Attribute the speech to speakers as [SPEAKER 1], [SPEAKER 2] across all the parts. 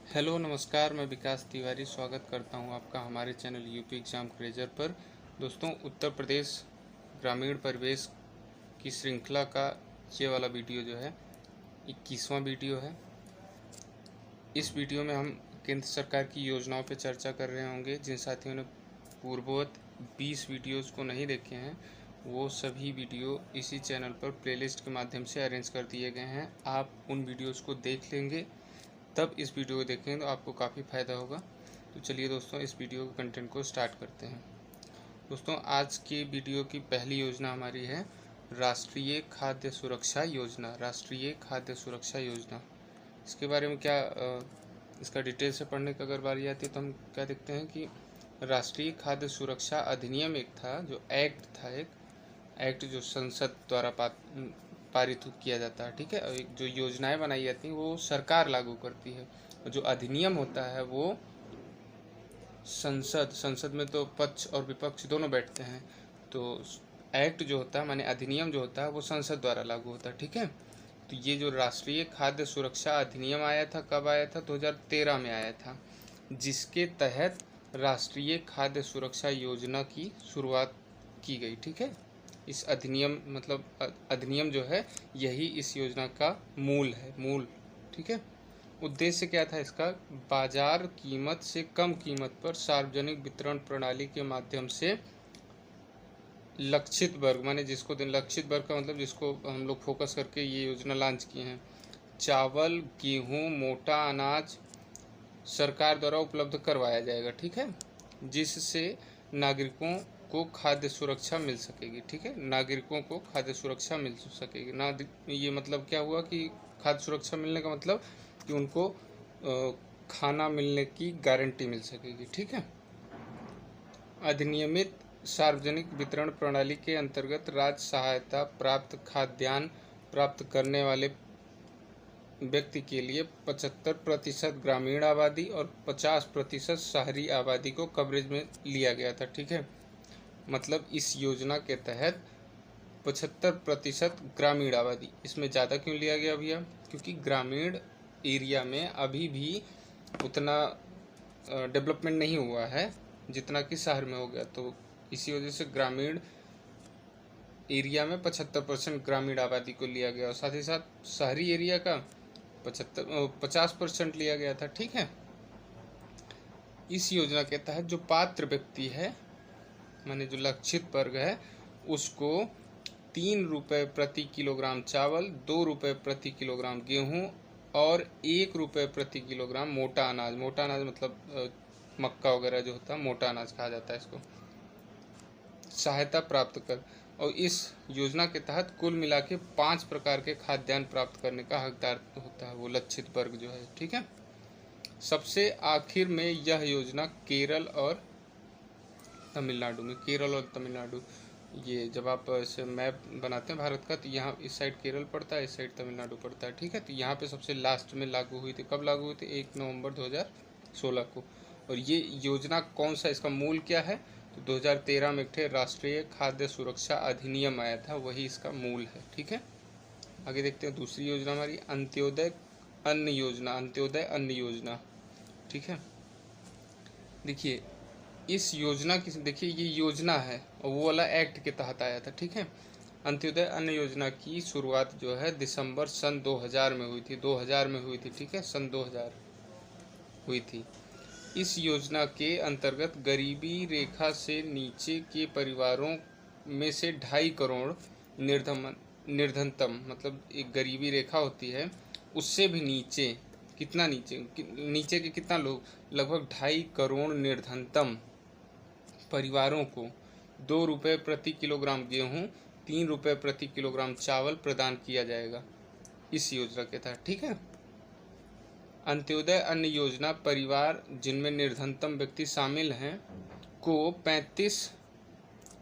[SPEAKER 1] Hello नमस्कार, मैं विकास तिवारी स्वागत करता हूं आपका हमारे चैनल यूपी एग्ज़ाम क्रेजर पर। दोस्तों, उत्तर प्रदेश ग्रामीण परिवेश की श्रृंखला का ये वाला वीडियो जो है 21वां वीडियो है। इस वीडियो में हम केंद्र सरकार की योजनाओं पर चर्चा कर रहे होंगे। जिन साथियों ने पूर्ववत 20 वीडियोज़ को नहीं देखे हैं वो सभी वीडियो इसी चैनल पर प्लेलिस्ट के माध्यम से अरेंज कर दिए गए हैं। आप उन वीडियोज़ को देख लेंगे तब इस वीडियो को देखेंगे तो आपको काफ़ी फ़ायदा होगा। तो चलिए दोस्तों, इस वीडियो के कंटेंट को स्टार्ट करते हैं। दोस्तों, आज की वीडियो की पहली योजना हमारी है राष्ट्रीय खाद्य सुरक्षा योजना। राष्ट्रीय खाद्य सुरक्षा योजना, इसके बारे में इसका डिटेल से पढ़ने की अगर बारी आती है तो हम क्या देखते हैं कि राष्ट्रीय खाद्य सुरक्षा अधिनियम एक था, जो एक्ट था, एक एक्ट जो संसद द्वारा पारित किया जाता है। ठीक है, और जो योजनाएं बनाई जाती हैं वो सरकार लागू करती है, और जो अधिनियम होता है वो संसद में तो पक्ष और विपक्ष दोनों बैठते हैं। तो एक्ट जो होता है, माने अधिनियम जो होता है, वो संसद द्वारा लागू होता है। ठीक है, तो ये जो राष्ट्रीय खाद्य सुरक्षा अधिनियम आया था, कब आया था? 2013 में आया था, जिसके तहत राष्ट्रीय खाद्य सुरक्षा योजना की शुरुआत की गई। ठीक है, इस अधिनियम जो है यही इस योजना का मूल है, मूल। ठीक है, उद्देश्य क्या था इसका? बाजार कीमत से कम कीमत पर सार्वजनिक वितरण प्रणाली के माध्यम से लक्षित वर्ग, माने लक्षित वर्ग का मतलब जिसको हम लोग फोकस करके ये योजना लॉन्च किए हैं, चावल, गेहूँ, मोटा अनाज सरकार द्वारा उपलब्ध करवाया जाएगा। ठीक है, जिससे नागरिकों को खाद्य सुरक्षा मिल सकेगी। ठीक है, नागरिकों को खाद्य सुरक्षा मिल सकेगी ना। ये मतलब क्या हुआ कि खाद्य सुरक्षा मिलने का मतलब कि उनको खाना मिलने की गारंटी मिल सकेगी। ठीक है, अधिनियमित सार्वजनिक वितरण प्रणाली के अंतर्गत राज्य सहायता प्राप्त खाद्यान्न प्राप्त करने वाले व्यक्ति के लिए 75% ग्रामीण आबादी और 50% शहरी आबादी को कवरेज में लिया गया था। ठीक है, मतलब इस योजना के तहत 75% ग्रामीण आबादी, इसमें ज़्यादा क्यों लिया गया भैया? क्योंकि ग्रामीण एरिया में अभी भी उतना डेवलपमेंट नहीं हुआ है जितना कि शहर में हो गया। तो इसी वजह से ग्रामीण एरिया में 75% ग्रामीण आबादी को लिया गया, और साथ ही साथ शहरी एरिया का 50% लिया गया था। ठीक है, इस योजना के तहत जो पात्र व्यक्ति है, माने जो लक्षित वर्ग है, उसको 3 रुपये प्रति किलोग्राम चावल, 2 रुपये प्रति किलोग्राम गेहूँ और 1 रुपये प्रति किलोग्राम मोटा अनाज, मोटा अनाज मतलब मक्का वगैरह जो होता है, मोटा अनाज कहा जाता है इसको, सहायता प्राप्त कर। और इस योजना के तहत कुल मिला के 5 प्रकार के खाद्यान्न प्राप्त करने का हकदार होता है वो लक्षित वर्ग जो है। ठीक है, सबसे आखिर में यह योजना केरल और तमिलनाडु, ये जब आप ऐसे मैप बनाते हैं भारत का, तो यहाँ इस साइड केरल पड़ता है, इस साइड तमिलनाडु पड़ता है। ठीक है, तो यहाँ पे सबसे लास्ट में लागू हुई थी। कब लागू हुई थी? 1 नवंबर 2016 को। और ये योजना कौन सा, इसका मूल क्या है? तो 2013 में एक राष्ट्रीय खाद्य सुरक्षा अधिनियम आया था, वही इसका मूल है। ठीक है, आगे देखते हैं दूसरी योजना हमारी अंत्योदय अन्न योजना। ठीक है, देखिए इस योजना की, देखिए ये योजना है और वो वाला एक्ट के तहत आया था। ठीक है, अंत्योदय अन्न योजना की शुरुआत जो है दिसंबर सन 2000 में हुई थी, 2000 में हुई थी। ठीक है, सन 2000 हुई थी। इस योजना के अंतर्गत गरीबी रेखा से नीचे के परिवारों में से 2.5 करोड़ निर्धनतम, मतलब एक गरीबी रेखा होती है उससे भी नीचे, कितना नीचे के कितना लोग, लगभग 2.5 करोड़ निर्धनतम परिवारों को 2 रुपये प्रति किलोग्राम गेहूँ, 3 रुपये प्रति किलोग्राम चावल प्रदान किया जाएगा इस योजना के तहत। ठीक है, अंत्योदय अन्न योजना परिवार जिनमें निर्धनतम व्यक्ति शामिल हैं को 35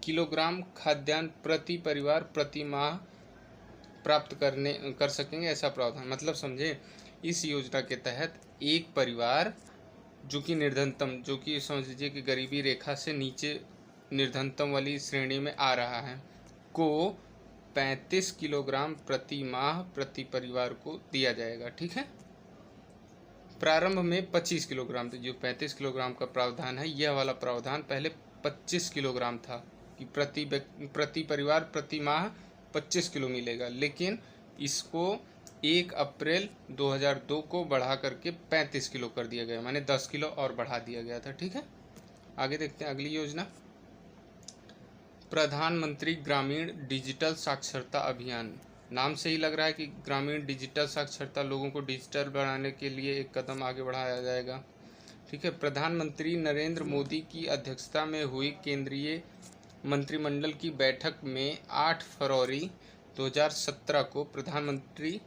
[SPEAKER 1] किलोग्राम खाद्यान्न प्रति परिवार प्रति माह प्राप्त कर सकेंगे, ऐसा प्रावधान। मतलब समझे, इस योजना के तहत एक परिवार जो कि निर्धनतम, जो कि समझ लीजिए कि गरीबी रेखा से नीचे निर्धनतम वाली श्रेणी में आ रहा है, को 35 किलोग्राम प्रति माह प्रति परिवार को दिया जाएगा। ठीक है, प्रारंभ में 25 किलोग्राम थे। जो 35 किलोग्राम का प्रावधान है, यह वाला प्रावधान पहले 25 किलोग्राम था कि प्रति परिवार प्रति माह 25 किलो मिलेगा, लेकिन इसको 1 अप्रैल 2002 को बढ़ा करके 35 किलो कर दिया गया, माने 10 किलो और बढ़ा दिया गया था। ठीक है, आगे देखते हैं अगली योजना। प्रधानमंत्री ग्रामीण डिजिटल साक्षरता अभियान। नाम से ही लग रहा है कि ग्रामीण डिजिटल साक्षरता, लोगों को डिजिटल बनाने के लिए एक कदम आगे बढ़ाया जाएगा। ठीक है, प्रधानमंत्री नरेंद्र मोदी की अध्यक्षता में हुई केंद्रीय मंत्रिमंडल की बैठक में 8 फरवरी 2017 को प्रधानमंत्री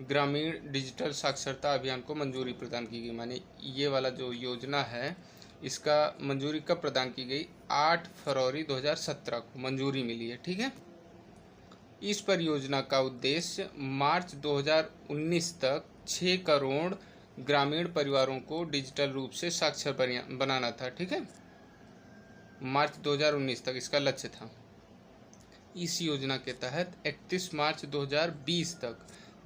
[SPEAKER 1] ग्रामीण डिजिटल साक्षरता अभियान को मंजूरी प्रदान की गई। माने ये वाला जो योजना है, इसका मंजूरी कब प्रदान की गई? 8 फरवरी 2017 को मंजूरी मिली है। ठीक है, इस परियोजना का उद्देश्य मार्च 2019 तक 6 करोड़ ग्रामीण परिवारों को डिजिटल रूप से साक्षर बनाना था। ठीक है, मार्च 2019 तक इसका लक्ष्य था। इस योजना के तहत 31 मार्च 2020 तक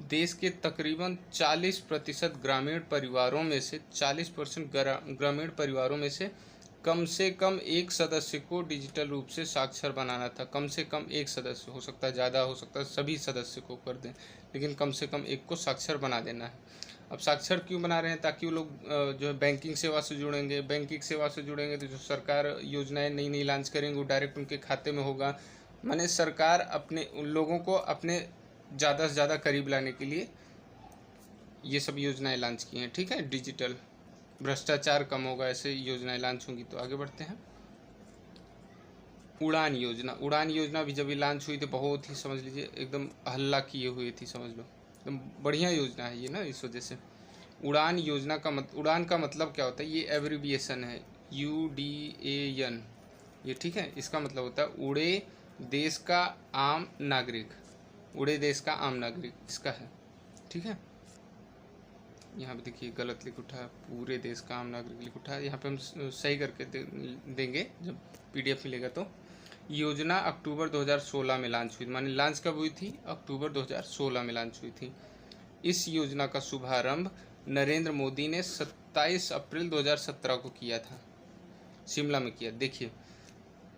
[SPEAKER 1] देश के तकरीबन 40% ग्रामीण परिवारों में से 40% ग्रामीण परिवारों में से कम एक सदस्य को डिजिटल रूप से साक्षर बनाना था। कम से कम एक सदस्य, हो सकता है ज़्यादा, हो सकता है सभी सदस्य को कर दें, लेकिन कम से कम एक को साक्षर बना देना है। अब साक्षर क्यों बना रहे हैं? ताकि वो लोग जो है बैंकिंग सेवा से जुड़ेंगे, बैंकिंग सेवा से जुड़ेंगे तो जो सरकार योजनाएं नई नई लॉन्च करेंगे वो डायरेक्ट उनके खाते में होगा। माने सरकार अपने उन लोगों को अपने ज़्यादा से ज़्यादा करीब लाने के लिए ये सब योजनाएं लॉन्च की हैं। ठीक है, डिजिटल भ्रष्टाचार कम होगा, ऐसे योजनाएं लॉन्च होंगी। तो आगे बढ़ते हैं। उड़ान योजना। उड़ान योजना भी जब ये लॉन्च हुई थी, बहुत ही समझ लीजिए एकदम हल्ला किए हुए थी, समझ लो एकदम बढ़िया योजना है ये ना, इस वजह से। उड़ान योजना का उड़ान का मतलब क्या होता है? ये एब्रिविएशन है, UDAN ये। ठीक है, इसका मतलब होता है उड़े देश का आम नागरिक। उड़े देश का आम नागरिक इसका है। ठीक है, यहाँ पे देखिए गलत लिख उठा है, पूरे देश का आम नागरिक लिख उठा है। यहाँ पे हम सही करके देंगे जब PDF मिलेगा। तो योजना अक्टूबर 2016 में लॉन्च हुई। माने लॉन्च कब हुई थी? अक्टूबर 2016 में लॉन्च हुई थी। इस योजना का शुभारंभ नरेंद्र मोदी ने 27 अप्रैल 2017 को किया था, शिमला में किया। देखिए,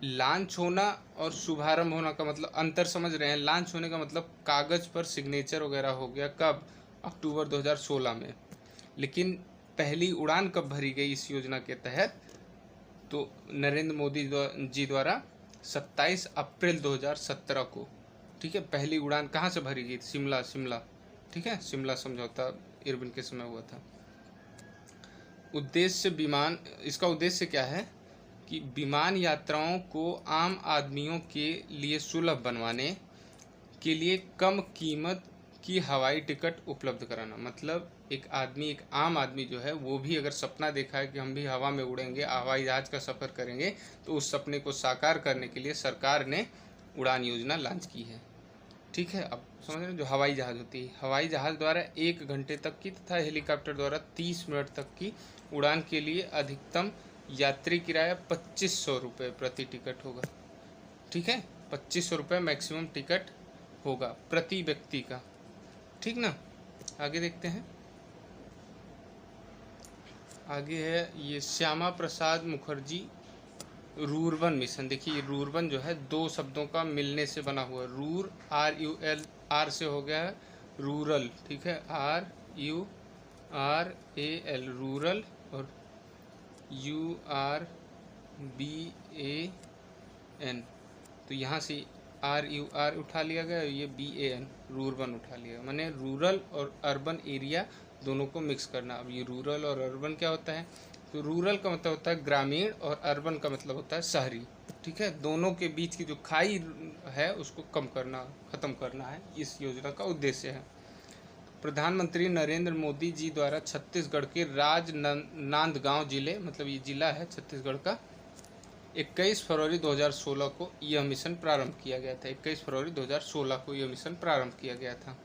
[SPEAKER 1] लॉन्च होना और शुभारंभ होना का मतलब अंतर समझ रहे हैं? लॉन्च होने का मतलब कागज पर सिग्नेचर वगैरह हो गया, कब? अक्टूबर 2016 में। लेकिन पहली उड़ान कब भरी गई इस योजना के तहत? तो नरेंद्र मोदी जी द्वारा 27 अप्रैल 2017 को। ठीक है, पहली उड़ान कहाँ से भरी गई? शिमला। ठीक है, शिमला समझौता इरविन के समय हुआ था। इसका उद्देश्य क्या है कि विमान यात्राओं को आम आदमियों के लिए सुलभ बनवाने के लिए कम कीमत की हवाई टिकट उपलब्ध कराना। मतलब एक आम आदमी जो है वो भी अगर सपना देखा है कि हम भी हवा में उड़ेंगे, हवाई जहाज का सफ़र करेंगे, तो उस सपने को साकार करने के लिए सरकार ने उड़ान योजना लॉन्च की है। ठीक है, अब समझ रहे हैं? जो हवाई जहाज़ होती है, हवाई जहाज़ द्वारा 1 घंटे तक की तथा हेलीकॉप्टर द्वारा 30 मिनट तक की उड़ान के लिए अधिकतम यात्री किराया 2500 रुपये प्रति टिकट होगा। ठीक है, 2500 रुपये मैक्सिमम टिकट होगा प्रति व्यक्ति का। ठीक ना, आगे देखते हैं। आगे है ये श्यामा प्रसाद मुखर्जी रूरबन मिशन। देखिए ये रूरबन जो है 2 शब्दों का मिलने से बना हुआ है। रूर RUL, आर से हो गया है रूरल। ठीक है, RURAL रूरल, और URBAN, तो यहाँ से RUR उठा लिया गया, ये BAN रूरबन उठा लिया। माने रूरल और अर्बन एरिया दोनों को मिक्स करना। अब ये रूरल और अर्बन क्या होता है? तो रूरल का मतलब होता है ग्रामीण और अर्बन का मतलब होता है शहरी। ठीक है, दोनों के बीच की जो खाई है उसको खत्म करना है, इस योजना का उद्देश्य है। प्रधानमंत्री नरेंद्र मोदी जी द्वारा छत्तीसगढ़ के राजनांदगांव जिले, मतलब ये जिला है छत्तीसगढ़ का, 21 फरवरी 2016 को यह मिशन प्रारंभ किया गया था। 21 फरवरी 2016 को यह मिशन प्रारंभ किया गया था।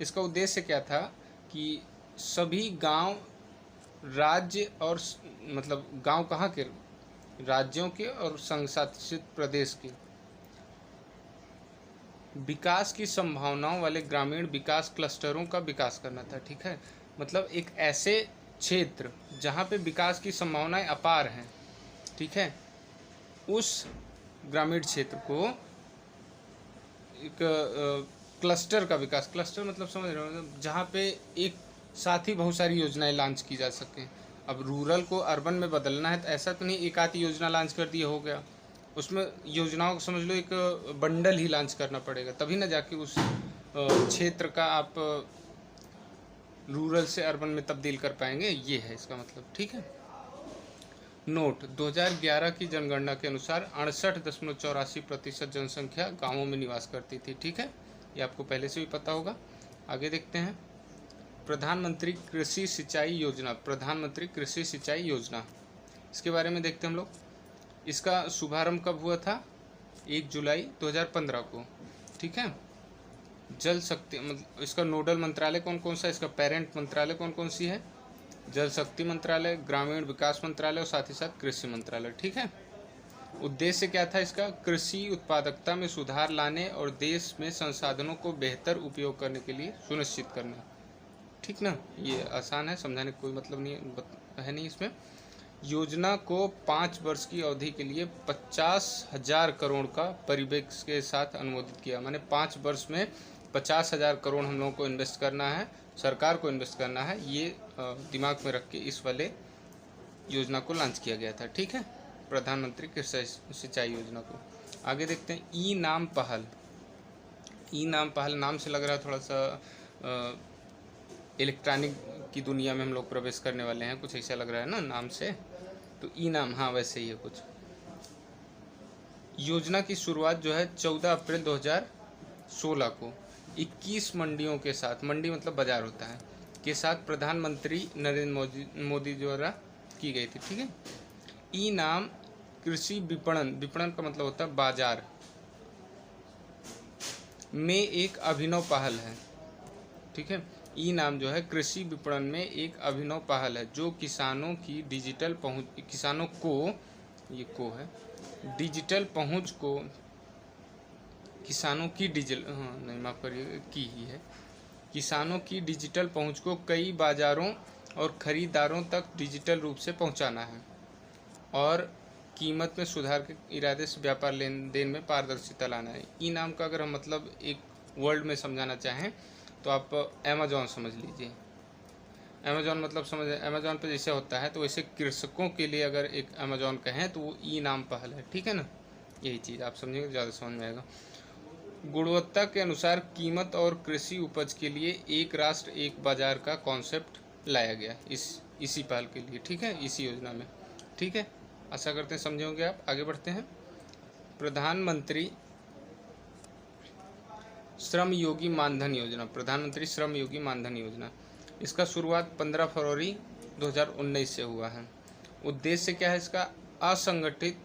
[SPEAKER 1] इसका उद्देश्य क्या था कि सभी गांव, राज्य और मतलब गांव कहाँ के? राज्यों के और संघ शासित प्रदेश के विकास की संभावनाओं वाले ग्रामीण विकास क्लस्टरों का विकास करना था। ठीक है, मतलब एक ऐसे क्षेत्र जहाँ पे विकास की संभावनाएं अपार हैं, ठीक है, उस ग्रामीण क्षेत्र को एक क्लस्टर का विकास, क्लस्टर मतलब समझ रहे हो, मतलब जहाँ पे एक साथ ही बहुत सारी योजनाएं लॉन्च की जा सकें। अब रूरल को अर्बन में बदलना है तो ऐसा तो नहीं एक आधी योजना लॉन्च कर दिया हो गया, उसमें योजनाओं को समझ लो एक बंडल ही लॉन्च करना पड़ेगा, तभी ना जाके उस क्षेत्र का आप रूरल से अर्बन में तब्दील कर पाएंगे, ये है इसका मतलब, ठीक है। नोट 2011 की जनगणना के अनुसार 68.84% जनसंख्या गांवों में निवास करती थी, ठीक है, ये आपको पहले से भी पता होगा। आगे देखते हैं प्रधानमंत्री कृषि सिंचाई योजना, प्रधानमंत्री कृषि सिंचाई योजना, इसके बारे में देखते हैं हम लोग। इसका शुभारंभ कब हुआ था? 1 जुलाई 2015 को, ठीक है। जल शक्ति मतलब इसका नोडल मंत्रालय कौन कौन सा, इसका पेरेंट मंत्रालय कौन कौन सी है? जल शक्ति मंत्रालय, ग्रामीण विकास मंत्रालय और साथ ही साथ कृषि मंत्रालय, ठीक है। उद्देश्य क्या था इसका? कृषि उत्पादकता में सुधार लाने और देश में संसाधनों को बेहतर उपयोग करने के लिए सुनिश्चित करना, ठीक ना। ये आसान है, समझाने का कोई मतलब नहीं है नहीं इसमें। योजना को 5 वर्ष की अवधि के लिए 50,000 करोड़ का परिव्यय के साथ अनुमोदित किया, माने 5 वर्ष में 50,000 करोड़ हम लोगों को इन्वेस्ट करना है, सरकार को इन्वेस्ट करना है, ये दिमाग में रख के इस वाले योजना को लॉन्च किया गया था, ठीक है, प्रधानमंत्री कृषि सिंचाई योजना को। आगे देखते हैं ई नाम पहल। ई नाम पहल नाम से लग रहा है थोड़ा सा इलेक्ट्रॉनिक की दुनिया में हम लोग प्रवेश करने वाले हैं, कुछ ऐसा लग रहा है ना नाम से, तो ई नाम, हाँ वैसे ही है कुछ। योजना की शुरुआत जो है 14 अप्रैल 2016 को 21 मंडियों के साथ, मंडी मतलब बाजार होता है, के साथ प्रधानमंत्री नरेंद्र मोदी द्वारा की गई थी, ठीक है। ई नाम कृषि विपणन, विपणन का मतलब होता है बाजार, में एक अभिनव पहल है, ठीक है। ई नाम जो है कृषि विपणन में एक अभिनव पहल है जो किसानों की डिजिटल पहुंच, किसानों को, ये को है, डिजिटल पहुंच को, किसानों की नहीं माफ़ करिए की ही है, किसानों की डिजिटल पहुंच को कई बाजारों और ख़रीदारों तक डिजिटल रूप से पहुंचाना है और कीमत में सुधार के इरादे से व्यापार लेन देन में पारदर्शिता लाना है। ई नाम का अगर हम मतलब एक वर्ड में समझाना चाहें तो आप अमेज़ॉन समझ लीजिए। अमेज़ॉन मतलब समझ, अमेज़ॉन पे जैसे होता है तो वैसे कृषकों के लिए अगर एक अमेज़ॉन कहें तो वो ई नाम पहल है, ठीक है ना। यही चीज़ आप समझेंगे ज़्यादा समझ में आएगा। गुणवत्ता के अनुसार कीमत और कृषि उपज के लिए एक राष्ट्र एक बाजार का कॉन्सेप्ट लाया गया इसी पहल के लिए, ठीक है, इसी योजना में, ठीक है। आशा करते हैं समझे होंगे आप। आगे बढ़ते हैं प्रधानमंत्री श्रम योगी मानधन योजना, प्रधानमंत्री श्रम योगी मानधन योजना, इसका शुरुआत 15 फरवरी 2019 से हुआ है। उद्देश्य क्या है इसका? असंगठित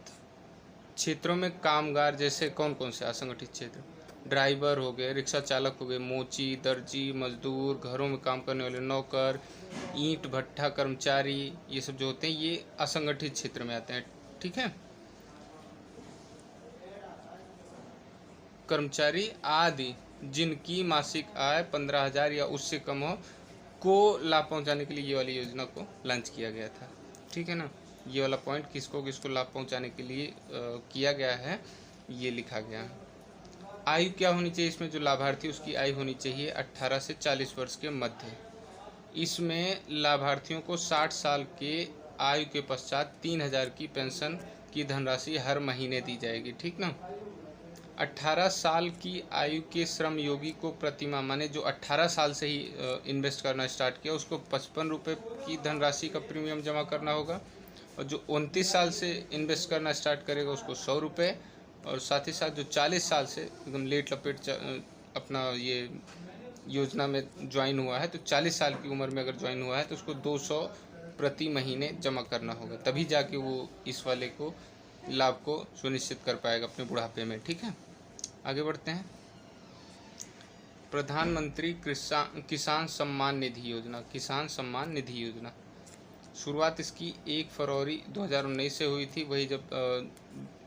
[SPEAKER 1] क्षेत्रों में कामगार, जैसे कौन कौन से असंगठित क्षेत्र? ड्राइवर हो गए, रिक्शा चालक हो गए, मोची, दर्जी, मजदूर, घरों में काम करने वाले नौकर, ईंट भट्ठा कर्मचारी, ये सब जो होते हैं ये असंगठित क्षेत्र में आते हैं, ठीक है। कर्मचारी आदि जिनकी मासिक आय 15,000 या उससे कम हो को लाभ पहुंचाने के लिए ये वाली योजना को लॉन्च किया गया था, ठीक है ना। ये वाला पॉइंट किसको किसको लाभ पहुंचाने के लिए किया गया है ये लिखा गया है। आयु क्या होनी चाहिए इसमें? जो लाभार्थी उसकी आयु होनी चाहिए 18 से 40 वर्ष के मध्य। इसमें लाभार्थियों को 60 साल के आयु के पश्चात 3,000 की पेंशन की धनराशि हर महीने दी जाएगी, ठीक ना। 18 साल की आयु के श्रम योगी को प्रतिमाह, माने जो 18 साल से ही इन्वेस्ट करना स्टार्ट किया उसको 55 रुपये की धनराशि का प्रीमियम जमा करना होगा, और जो 29 साल से इन्वेस्ट करना स्टार्ट करेगा उसको 100 रुपये, और साथ ही साथ जो 40 साल से एकदम लेट लपेट अपना ये योजना में ज्वाइन हुआ है, तो 40 साल की उम्र में अगर ज्वाइन हुआ है तो उसको 200 प्रति महीने जमा करना होगा, तभी जाके वो इस वाले को लाभ को सुनिश्चित कर पाएगा अपने बुढ़ापे में, ठीक है। आगे बढ़ते हैं प्रधानमंत्री किसान सम्मान निधि योजना, किसान सम्मान निधि योजना, शुरुआत इसकी 1 फरवरी 2019 से हुई थी, वही जब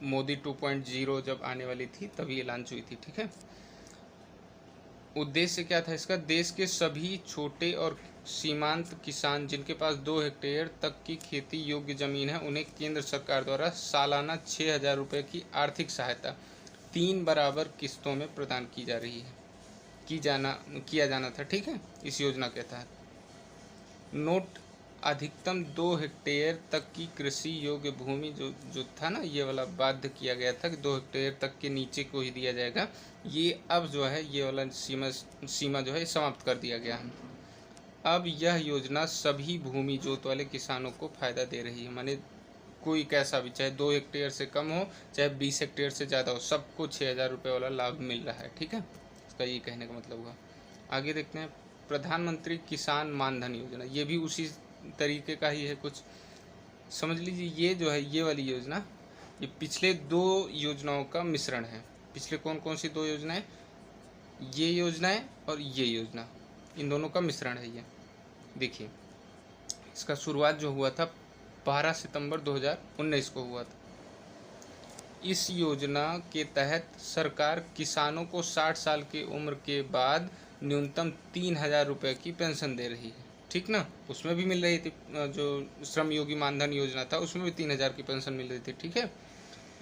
[SPEAKER 1] मोदी 2.0 जब आने वाली थी तभी ये लॉन्च हुई थी, ठीक है। उद्देश्य क्या था इसका? देश के सभी छोटे और सीमांत किसान जिनके पास 2 हेक्टेयर तक की खेती योग्य जमीन है उन्हें केंद्र सरकार द्वारा सालाना 6,000 रुपये की आर्थिक सहायता 3 बराबर किस्तों में प्रदान की जा रही है किया जाना था। ठीक है, इस योजना के तहत नोट अधिकतम 2 हेक्टेयर तक की कृषि योग्य भूमि जो था ना, ये वाला बाध्य किया गया था कि 2 हेक्टेयर तक के नीचे को ही दिया जाएगा। ये अब जो है ये वाला सीमा जो है समाप्त कर दिया गया है। अब यह योजना सभी भूमि जोत वाले किसानों को फायदा दे रही है। माने कोई कैसा भी, चाहे 2 हेक्टेयर से कम हो चाहे 20 हेक्टेयर से ज़्यादा हो, सबको 6,000 रुपये वाला लाभ मिल रहा है। ठीक है, इसका ये कहने का मतलब हुआ। आगे देखते हैं प्रधानमंत्री किसान मानधन योजना, ये भी उसी तरीके का ही है कुछ। समझ लीजिए ये जो है ये वाली योजना ये पिछले 2 योजनाओं का मिश्रण है। पिछले कौन कौन सी 2 योजनाएं, ये योजनाएं और ये योजना, इन दोनों का मिश्रण है ये। देखिए इसका शुरुआत जो हुआ था 12 सितंबर 2019 को हुआ था। इस योजना के तहत सरकार किसानों को 60 साल की उम्र के बाद न्यूनतम 3,000 रुपये की पेंशन दे रही है। ठीक ना, उसमें भी मिल रही थी, जो श्रम योगी मानधन योजना था उसमें भी 3,000 की पेंशन मिल रही थी। ठीक है,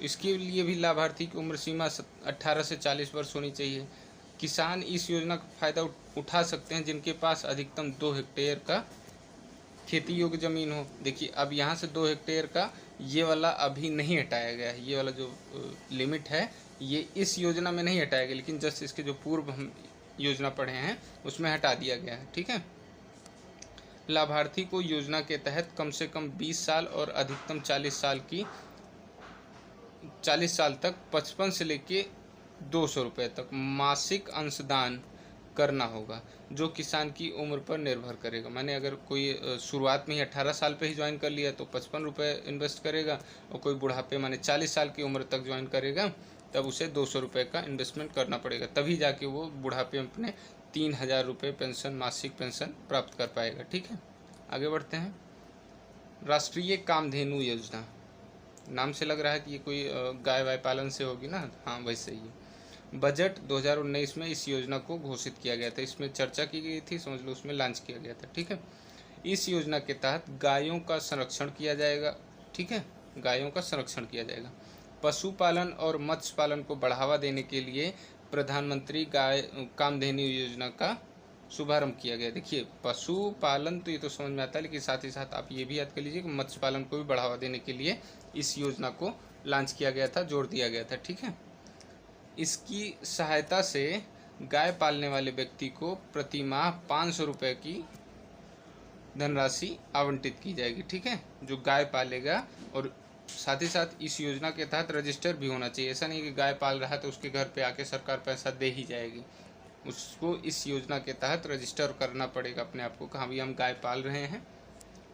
[SPEAKER 1] इसके लिए भी लाभार्थी की उम्र सीमा 18 से 40 वर्ष होनी चाहिए। किसान इस योजना का फायदा उठा सकते हैं जिनके पास अधिकतम 2 हेक्टेयर का खेती योग्य ज़मीन हो। देखिए अब यहाँ से 2 हेक्टेयर का ये वाला अभी नहीं हटाया गया है, ये वाला जो लिमिट है ये इस योजना में नहीं हटाया गया, लेकिन जस्ट इसके जो पूर्व हम योजना पढ़े हैं उसमें हटा दिया गया है। ठीक है, लाभार्थी को योजना के तहत कम से कम 20 साल और अधिकतम 40 साल तक 55 से लेके 200 रुपये तक मासिक अंशदान करना होगा, जो किसान की उम्र पर निर्भर करेगा। माने अगर कोई शुरुआत में ही 18 साल पे ही ज्वाइन कर लिया तो 55 रुपये इन्वेस्ट करेगा, और कोई बुढ़ापे माने 40 साल की उम्र तक ज्वाइन करेगा तब उसे 200 रुपये का इन्वेस्टमेंट करना पड़ेगा, तभी जाके वो बुढ़ापे में अपने 3,000 रुपये पेंशन, मासिक पेंशन प्राप्त कर पाएगा। ठीक है, आगे बढ़ते हैं। राष्ट्रीय कामधेनु योजना, नाम से लग रहा है कि ये कोई गाय वाय पालन से होगी ना, हाँ वैसे ही। बजट 2019 में इस योजना को घोषित किया गया था, इसमें चर्चा की गई थी, समझ लो उसमें लॉन्च किया गया था। ठीक है, इस योजना के तहत गायों का संरक्षण किया जाएगा। ठीक है, गायों का संरक्षण किया जाएगा। पशुपालन और मत्स्य पालन को बढ़ावा देने के लिए प्रधानमंत्री गाय कामधेनु योजना का शुभारंभ किया गया। देखिए पशुपालन तो ये तो समझ में आता है, लेकिन साथ ही साथ आप ये भी याद कर लीजिए कि मत्स्य पालन को भी बढ़ावा देने के लिए इस योजना को लॉन्च किया गया था, जोड़ दिया गया था। ठीक है, इसकी सहायता से गाय पालने वाले व्यक्ति को प्रति माह 500 रुपये की धनराशि आवंटित की जाएगी। ठीक है, जो गाय पालेगा, और साथ ही साथ इस योजना के तहत रजिस्टर भी होना चाहिए। ऐसा नहीं कि गाय पाल रहा है तो उसके घर पे आके सरकार पैसा दे ही जाएगी, उसको इस योजना के तहत रजिस्टर करना पड़ेगा अपने आप को कि हाँ भाई हम गाय पाल रहे हैं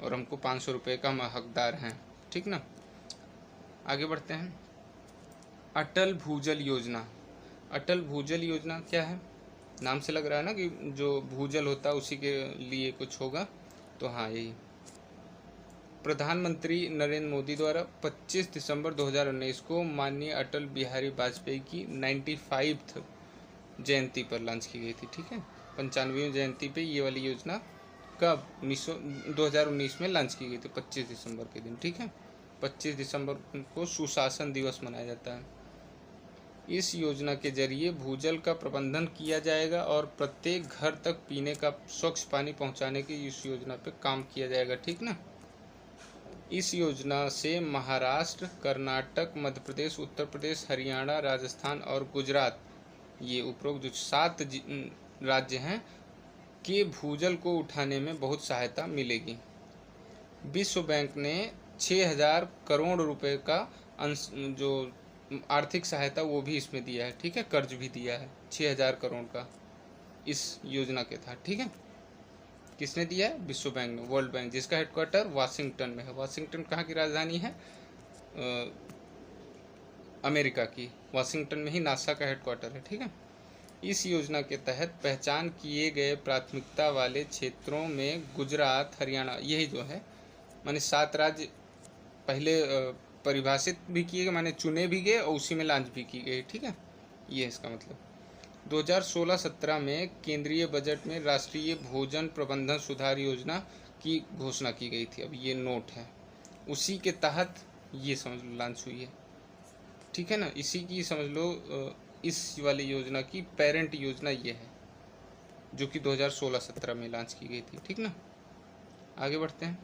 [SPEAKER 1] और हमको 500 रुपये का हम हकदार हैं। ठीक ना, आगे बढ़ते हैं। अटल भूजल योजना। अटल भूजल योजना क्या है, नाम से लग रहा है ना कि जो भूजल होता है उसी के लिए कुछ होगा, तो हाँ यही। प्रधानमंत्री नरेंद्र मोदी द्वारा 25 दिसंबर 2019 को माननीय अटल बिहारी वाजपेयी की 95th जयंती पर लॉन्च की गई थी। ठीक है, 95वीं जयंती पे ये वाली योजना कब 2019 में लॉन्च की गई थी, 25 दिसंबर के दिन। ठीक है, 25 दिसंबर को सुशासन दिवस मनाया जाता है। इस योजना के जरिए भूजल का प्रबंधन किया जाएगा और प्रत्येक घर तक पीने का स्वच्छ पानी पहुंचाने की इस योजना पे काम किया जाएगा। ठीक ना, इस योजना से महाराष्ट्र, कर्नाटक, मध्य प्रदेश, उत्तर प्रदेश, हरियाणा, राजस्थान और गुजरात, ये उपरोक्त जो 7 राज्य हैं के भूजल को उठाने में बहुत सहायता मिलेगी। विश्व बैंक ने 6,000 करोड़ रुपए का अंश जो आर्थिक सहायता वो भी इसमें दिया है। ठीक है, कर्ज भी दिया है 6,000 करोड़ का इस योजना के तहत। ठीक है, किसने दिया है, विश्व बैंक ने, वर्ल्ड बैंक, जिसका हेडक्वार्टर वाशिंगटन में है। वाशिंगटन कहाँ की राजधानी है, अमेरिका की, वाशिंगटन में ही नासा का हेडक्वार्टर है। ठीक है, इस योजना के तहत पहचान किए गए प्राथमिकता वाले क्षेत्रों में गुजरात, हरियाणा, यही जो है माने 7 राज्य पहले परिभाषित भी किए गए, माने चुने भी गए और उसी में लॉन्च भी की गई। ठीक है, ये इसका मतलब। 2016-17 में केंद्रीय बजट में राष्ट्रीय भोजन प्रबंधन सुधार योजना की घोषणा की गई थी। अब ये नोट है, उसी के तहत ये समझ लो लॉन्च हुई है, ठीक है ना। इसी की समझ लो इस वाली योजना की पेरेंट योजना ये है, जो कि 2016-17 में लॉन्च की गई थी, ठीक ना। आगे बढ़ते हैं।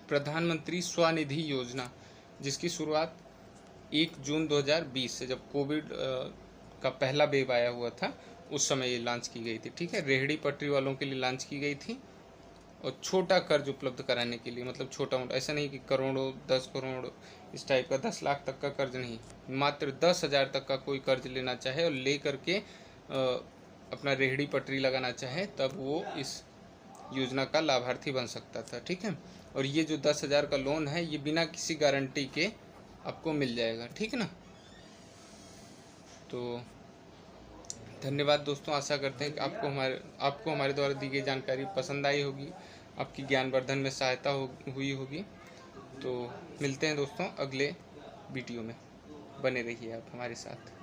[SPEAKER 1] प्रधानमंत्री स्वनिधि योजना, जिसकी शुरुआत 1 जून 2020 से, जब कोविड का पहला वेव आया हुआ था उस समय ये लॉन्च की गई थी, ठीक है। रेहड़ी पटरी वालों के लिए लॉन्च की गई थी और छोटा कर्ज उपलब्ध कराने के लिए, मतलब छोटा मोटा, ऐसा नहीं कि करोड़ों 10 करोड़ इस टाइप का, 10 लाख तक का कर्ज नहीं, मात्र 10,000 तक का कोई कर्ज लेना चाहे और ले करके अपना रेहड़ी पटरी लगाना चाहे तब वो इस योजना का लाभार्थी बन सकता था, ठीक है। और ये जो 10,000 का लोन है ये बिना किसी गारंटी के आपको मिल जाएगा, ठीक है ना। तो धन्यवाद दोस्तों, आशा करते हैं कि आपको हमारे द्वारा दी गई जानकारी पसंद आई होगी, आपकी ज्ञानवर्धन में सहायता हुई होगी। तो मिलते हैं दोस्तों अगले वीडियो में, बने रहिए आप हमारे साथ।